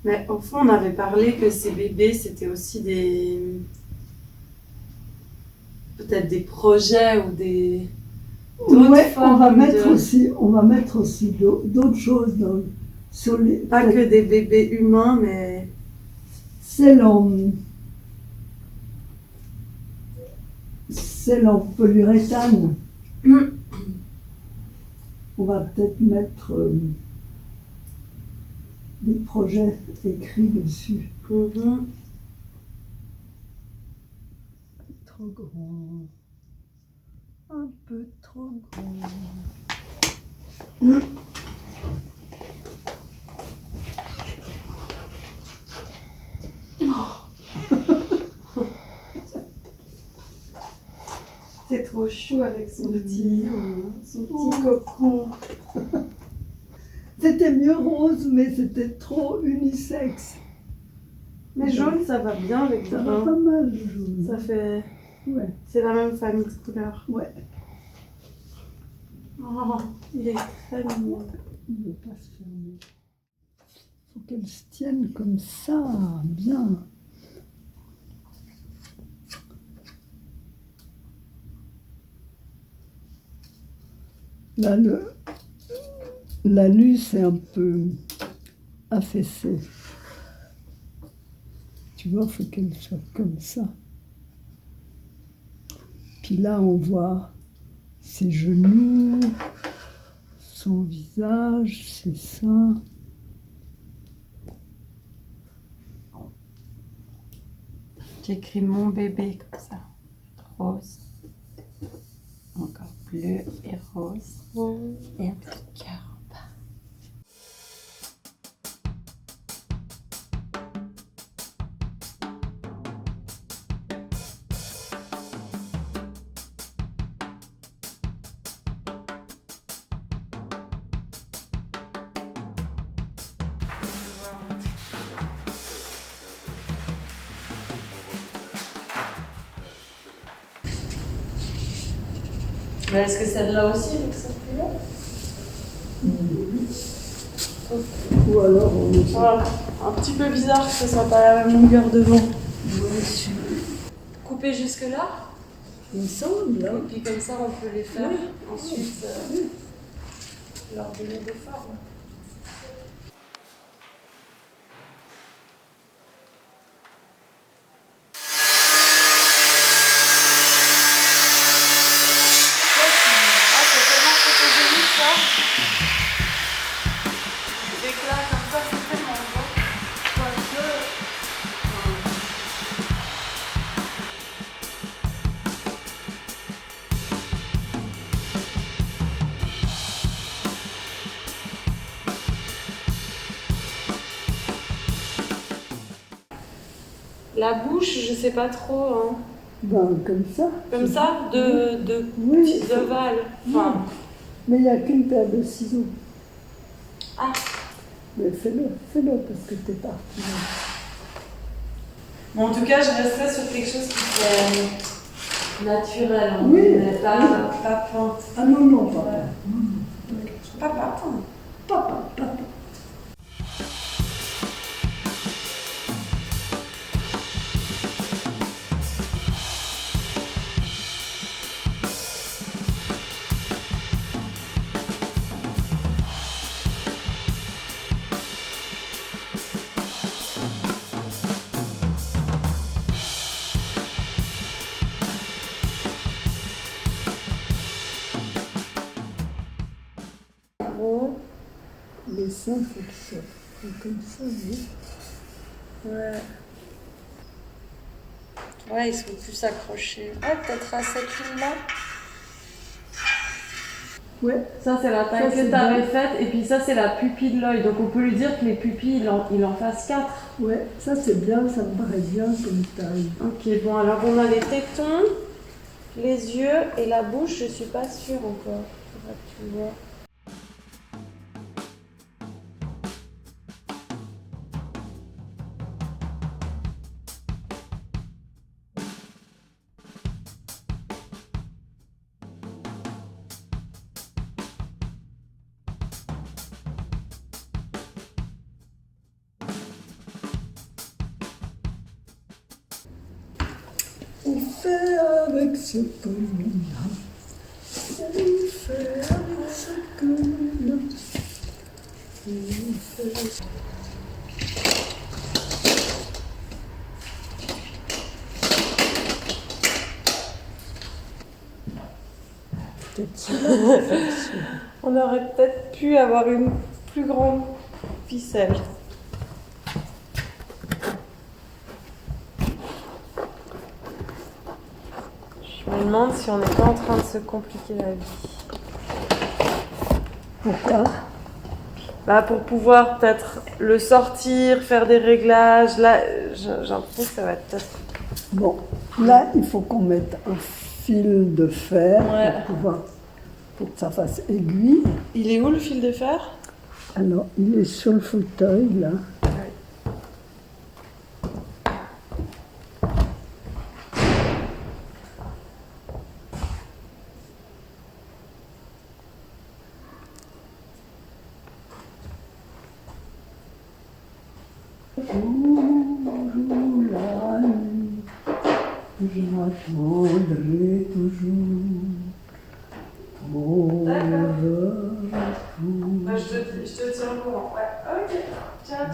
Mais au fond, on avait parlé que ces bébés, c'était aussi peut-être des projets ou d'autres Ouais, formes on va mettre aussi d'autres choses sur les. Pas que des bébés humains, mais. C'est en polyuréthane. On va peut-être mettre des projets écrits dessus. Trop grand. Un peu trop grand. C'est trop chou avec son petit cocon. C'était mieux rose, mais c'était trop unisexe. Mais jaune, ça va bien avec ça brun. va pas mal, le jaune. Ça fait. Ouais. C'est la même famille de couleurs. Ouais. Oh, il est très mignon. Il ne veut pas se fermer. Il faut qu'elle se tienne comme ça, bien. Là, la luce est un peu affaissée. Tu vois, il faut qu'elle soit comme ça. Puis là, on voit ses genoux, son visage, ses seins. J'écris mon bébé comme ça. Rose. Encore bleu et rose. Et un petit cœur en bas. Mais est-ce que celle-là aussi, il faut que ça plus long? Ou alors on est... Voilà. Un petit peu bizarre que ce soit pas la même longueur de vent. Couper jusque là. Il me semble, là. Et puis comme ça, on peut les faire ensuite leur donner des formes. La bouche, je sais pas trop. Hein. Ben, comme ça. Comme ça, de oui, petits ovales. Enfin. Mais il n'y a qu'une paire de ciseaux. Ah. Mais fais-le parce que t'es parti. Bon, en tout cas, je resterai sur quelque chose qui est naturel. Hein, oui. Mais pas peinte. Ah non, pas. Pas peinte. Pas. Les seins, il faut qu'ils soient comme ça, oui. Ouais. Ouais, ils sont plus accrochés. Ouais, peut-être à cette ligne-là. Ouais. Ça, c'est la taille que tu avais faite. Et puis ça, c'est la pupille de l'œil. Donc on peut lui dire que les pupilles, il en fasse 4. Ouais, ça c'est bien, ça me paraît bien comme taille. Ok, bon, alors on a les tétons, les yeux et la bouche, je suis pas sûre encore. Faudra que tu vois. On fait avec ce que l'on a. On fait avec ce que l'on a. On fait... On aurait peut-être pu avoir une plus grande ficelle. Je me demande si on n'est pas en train de se compliquer la vie. Pourquoi? Bah pour pouvoir peut-être le sortir, faire des réglages. Là, j'ai l'impression que ça va être peut-être... Bon, là, il faut qu'on mette un fil de fer pour que ça fasse aiguille. Il est où le fil de fer? Alors, il est sur le fauteuil, là. Je m'attendrai toujours. Je te tiens au courant. Ouais, ok. Tiens.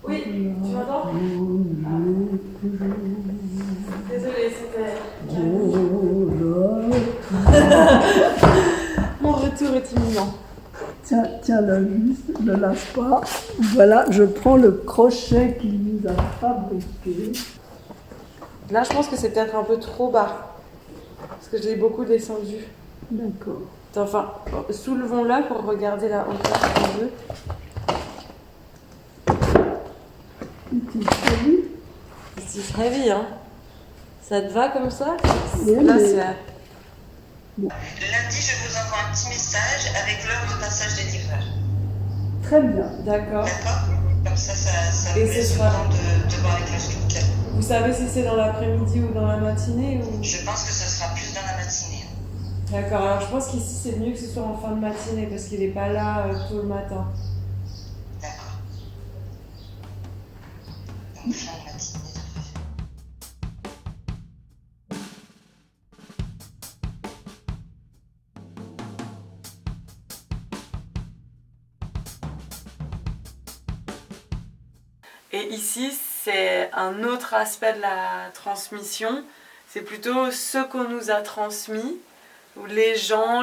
Oui, tu m'entends? Désolée, c'était... Mon retour est imminent. Tiens là, juste, ne lâche pas. Voilà, je prends le crochet qu'il nous a fabriqué. Là, je pense que c'est peut-être un peu trop bas. Parce que je l'ai beaucoup descendu. D'accord. Enfin, soulevons-le pour regarder la hauteur qu'on veut. C'est heavy, hein. Ça te va comme ça? Oui, là, mais... c'est... Lundi, je vous envoie un petit message avec l'heure de passage des livreurs. Très bien. D'accord. D'accord? Comme ça vous Et laisse ce le sera... temps de voir avec le sculpteur. Vous savez si c'est dans l'après-midi ou dans la matinée ou... Je pense que ce sera plus dans la matinée. D'accord, alors je pense qu'ici c'est mieux que ce soit en fin de matinée parce qu'il n'est pas là tôt le matin. D'accord. Donc fin de matinée. Et ici, c'est un autre aspect de la transmission. C'est plutôt ce qu'on nous a transmis, ou les gens,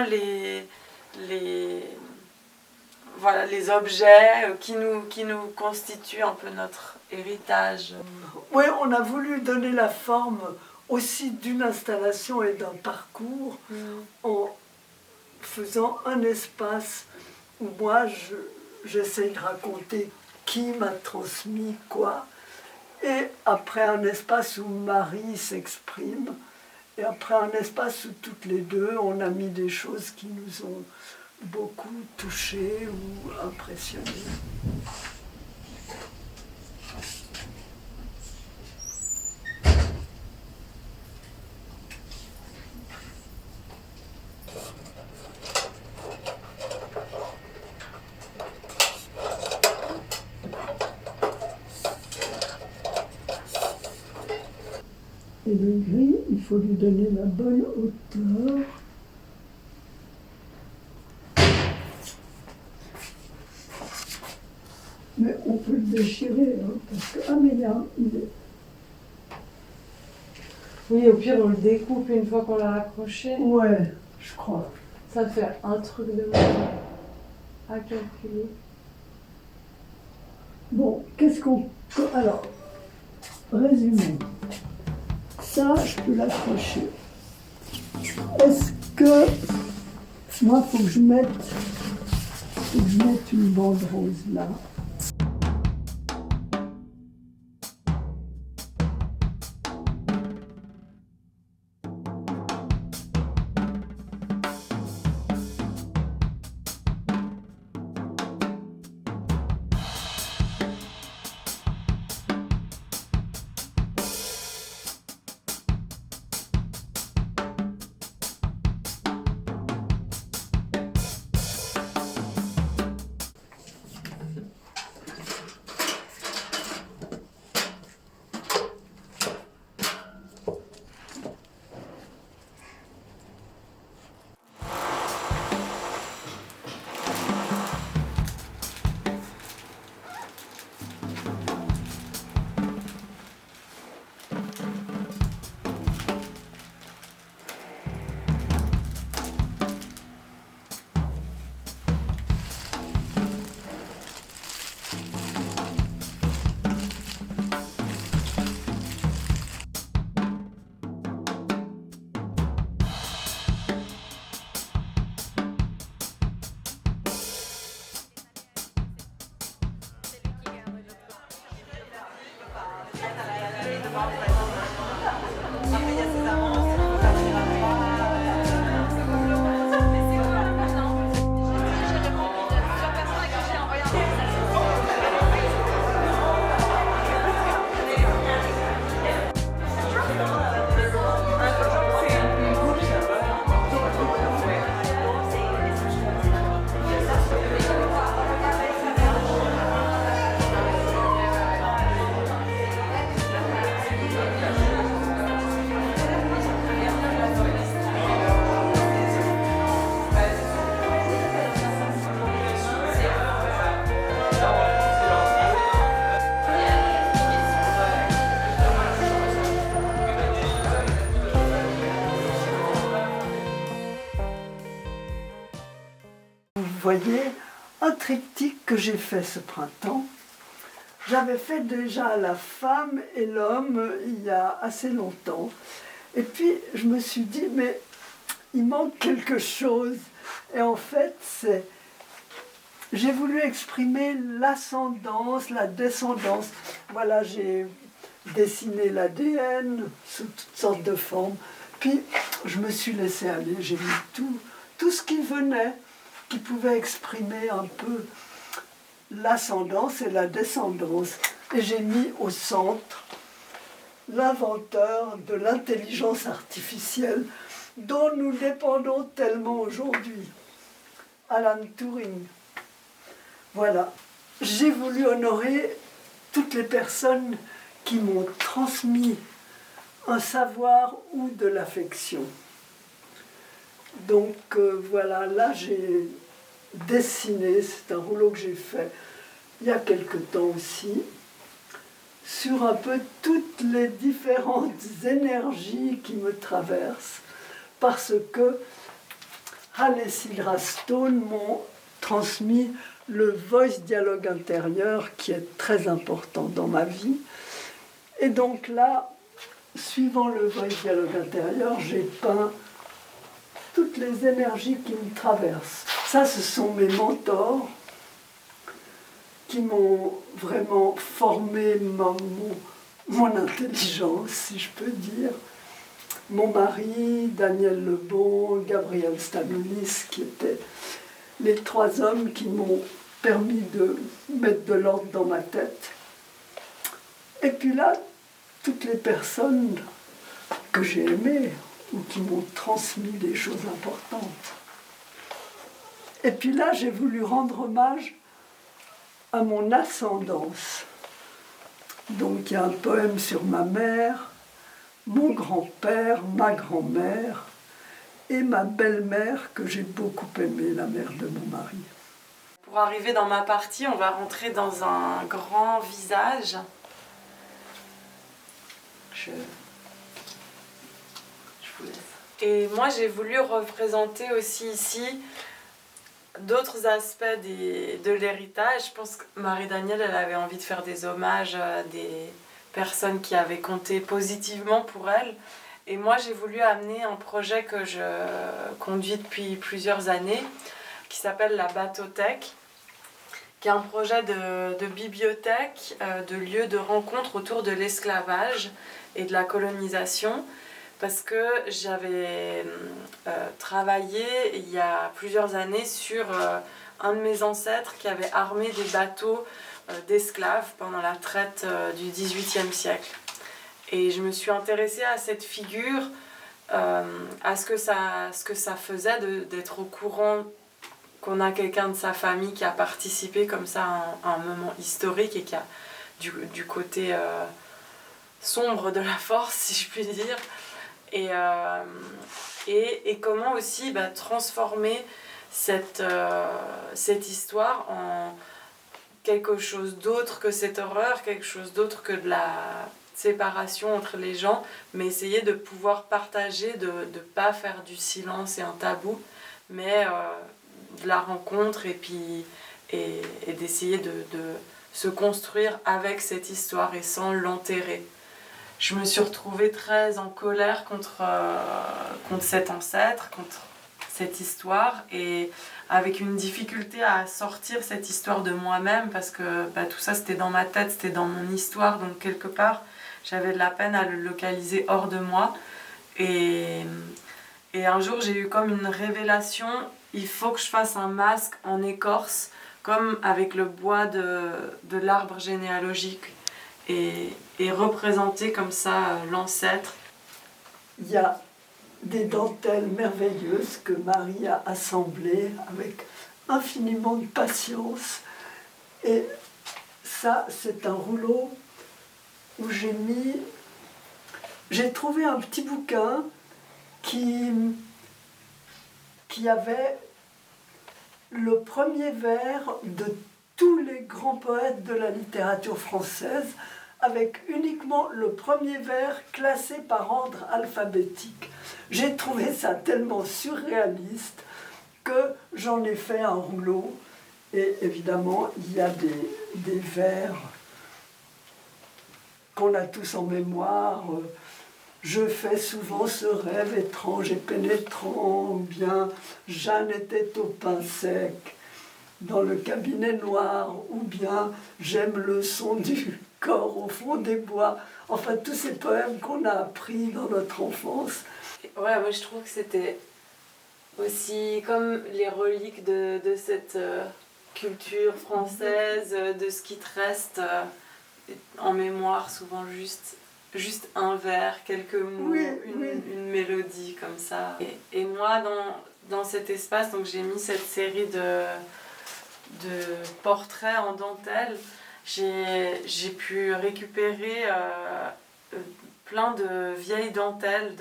voilà, les objets qui nous constituent un peu notre héritage. Oui, on a voulu donner la forme aussi d'une installation et d'un parcours en faisant un espace où moi j'essaie de raconter qui m'a transmis quoi, et après un espace où Marie s'exprime, et après un espace où toutes les deux on a mis des choses qui nous ont beaucoup touchés ou impressionnés. Et le gris, il faut lui donner la bonne hauteur. Mais on peut le déchirer, hein, parce que... Ah, mais il est... Oui, au pire, on le découpe une fois qu'on l'a accroché. Ouais, je crois. Ça fait un truc de mal à calculer. Bon, qu'est-ce qu'on... Alors, résumons. Ça, je peux l'accrocher. Est-ce que... Moi, il faut que je mette une bande rose là. voyez un triptyque que j'ai fait ce printemps. J'avais fait déjà la femme et l'homme il y a assez longtemps. Et puis je me suis dit, mais il manque quelque chose. Et en fait, j'ai voulu exprimer l'ascendance, la descendance. Voilà, j'ai dessiné l'ADN sous toutes sortes de formes. Puis je me suis laissée aller, j'ai mis tout ce qui venait, qui pouvait exprimer un peu l'ascendance et la descendance. Et j'ai mis au centre l'inventeur de l'intelligence artificielle dont nous dépendons tellement aujourd'hui, Alan Turing. Voilà, j'ai voulu honorer toutes les personnes qui m'ont transmis un savoir ou de l'affection. Donc voilà, là j'ai dessiné, c'est un rouleau que j'ai fait il y a quelque temps aussi, sur un peu toutes les différentes énergies qui me traversent, parce que Hal et Sildra Stone m'ont transmis le voice dialogue intérieur qui est très important dans ma vie. Et donc là, suivant le voice dialogue intérieur, j'ai peint toutes les énergies qui me traversent. Ça, ce sont mes mentors qui m'ont vraiment formé mon intelligence, si je peux dire. Mon mari, Daniel Lebon, Gabriel Stanolis, qui étaient les trois hommes qui m'ont permis de mettre de l'ordre dans ma tête. Et puis là, toutes les personnes que j'ai aimées ou qui m'ont transmis des choses importantes. Et puis là, j'ai voulu rendre hommage à mon ascendance. Donc il y a un poème sur ma mère, mon grand-père, ma grand-mère et ma belle-mère que j'ai beaucoup aimée, la mère de mon mari. Pour arriver dans ma partie, on va rentrer dans un grand visage. Je vous laisse. Et moi, j'ai voulu représenter aussi ici d'autres aspects de l'héritage. Je pense que Marie-Danielle, elle avait envie de faire des hommages à des personnes qui avaient compté positivement pour elle. Et moi, j'ai voulu amener un projet que je conduis depuis plusieurs années, qui s'appelle la Bateauthèque, qui est un projet de bibliothèque, de lieu de rencontre autour de l'esclavage et de la colonisation, parce que j'avais travaillé il y a plusieurs années sur un de mes ancêtres qui avait armé des bateaux d'esclaves pendant la traite du XVIIIe siècle. Et je me suis intéressée à cette figure, à ce que ça faisait d'être au courant qu'on a quelqu'un de sa famille qui a participé comme ça à un moment historique et qui a du côté sombre de la force, si je puis dire. Et comment aussi transformer cette histoire en quelque chose d'autre que cette horreur, quelque chose d'autre que de la séparation entre les gens, mais essayer de pouvoir partager, de ne pas faire du silence et un tabou, mais de la rencontre et d'essayer de se construire avec cette histoire et sans l'enterrer. Je me suis retrouvée très en colère contre cet ancêtre, contre cette histoire, et avec une difficulté à sortir cette histoire de moi-même, parce que tout ça c'était dans ma tête, c'était dans mon histoire, donc quelque part j'avais de la peine à le localiser hors de moi. Et un jour j'ai eu comme une révélation, il faut que je fasse un masque en écorce, comme avec le bois de l'arbre généalogique, et représenter comme ça l'ancêtre. Il y a des dentelles merveilleuses que Marie a assemblées avec infiniment de patience. Et ça, c'est un rouleau où j'ai trouvé un petit bouquin qui avait le premier vers de tous les grands poètes de la littérature française, avec uniquement le premier vers classé par ordre alphabétique. J'ai trouvé ça tellement surréaliste que j'en ai fait un rouleau. Et évidemment, il y a des vers qu'on a tous en mémoire. Je fais souvent ce rêve étrange et pénétrant, ou bien Jeanne était au pain sec dans le cabinet noir, ou bien j'aime le son du corps au fond des bois. Enfin, tous ces poèmes qu'on a appris dans notre enfance. Ouais, moi je trouve que c'était aussi comme les reliques de cette culture française, de ce qui te reste en mémoire, souvent juste un vers, quelques mots, Oui, une mélodie comme ça. Et moi, dans cet espace, donc j'ai mis cette série de portraits en dentelle. J'ai pu récupérer plein de vieilles dentelles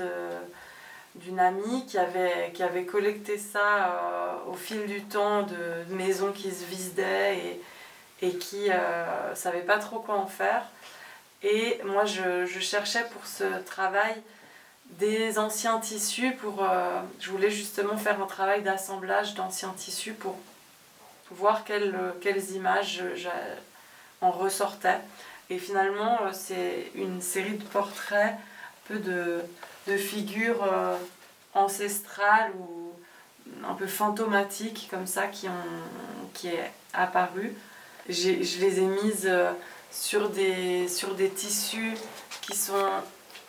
d'une amie qui avait collecté ça au fil du temps, de maisons qui se visitaient et qui ne savaient pas trop quoi en faire. Et moi, je cherchais pour ce travail des anciens tissus. Je voulais justement faire un travail d'assemblage d'anciens tissus pour voir quelles images en ressortaient. Et finalement, c'est une série de portraits, un peu de figures ancestrales ou un peu fantomatiques comme ça qui est apparu. Je les ai mises sur des tissus qui sont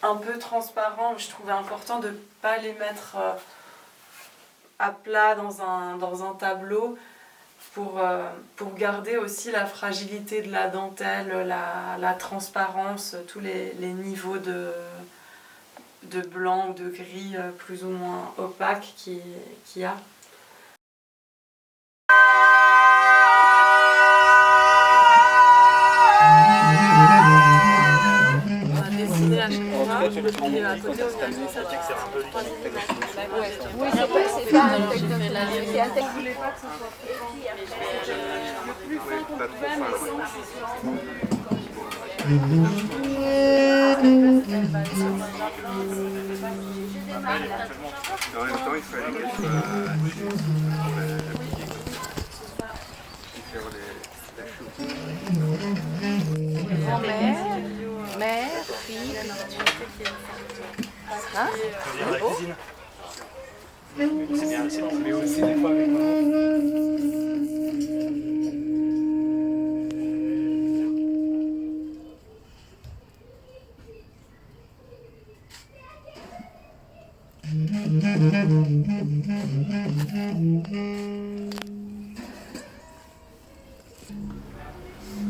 un peu transparents. Je trouvais important de ne pas les mettre à plat dans un tableau pour garder aussi la fragilité de la dentelle, la transparence, tous les niveaux de blanc ou de gris plus ou moins opaques qu'il y a. On a dessiné à chaque fois, et à côté on a mis ça. Oui, c'est pas un texte. C'est un texte. Je voulais pas que ce soit le plus fin qu'on pouvait, mais sans que ce soit... En même temps, il fallait qu'elle soit Grand-mère, mère, fille. Hein? La cuisine. C'est bien, mais aussi des fois avec moi.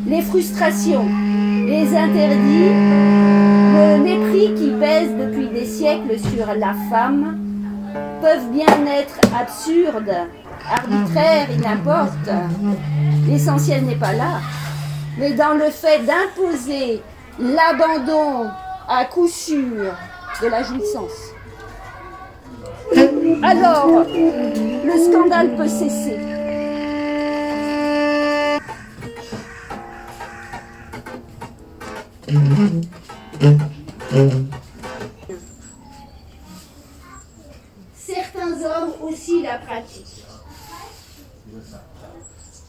Les frustrations, les interdits, le mépris qui pèse depuis des siècles sur la femme peuvent bien être absurdes, arbitraires, il n'importe. L'essentiel n'est pas là, mais dans le fait d'imposer l'abandon à coup sûr de la jouissance. Alors, le scandale peut cesser. Certains hommes aussi la pratiquent.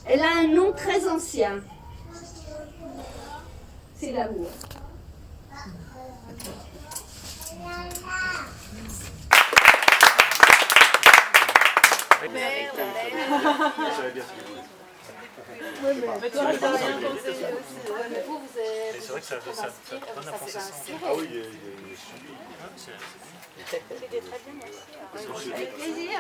Elle a un nom très ancien. C'est l'amour. C'est vrai que ça donne un processus. Ah oui, il est suivi. C'était très bien, merci. Avec plaisir.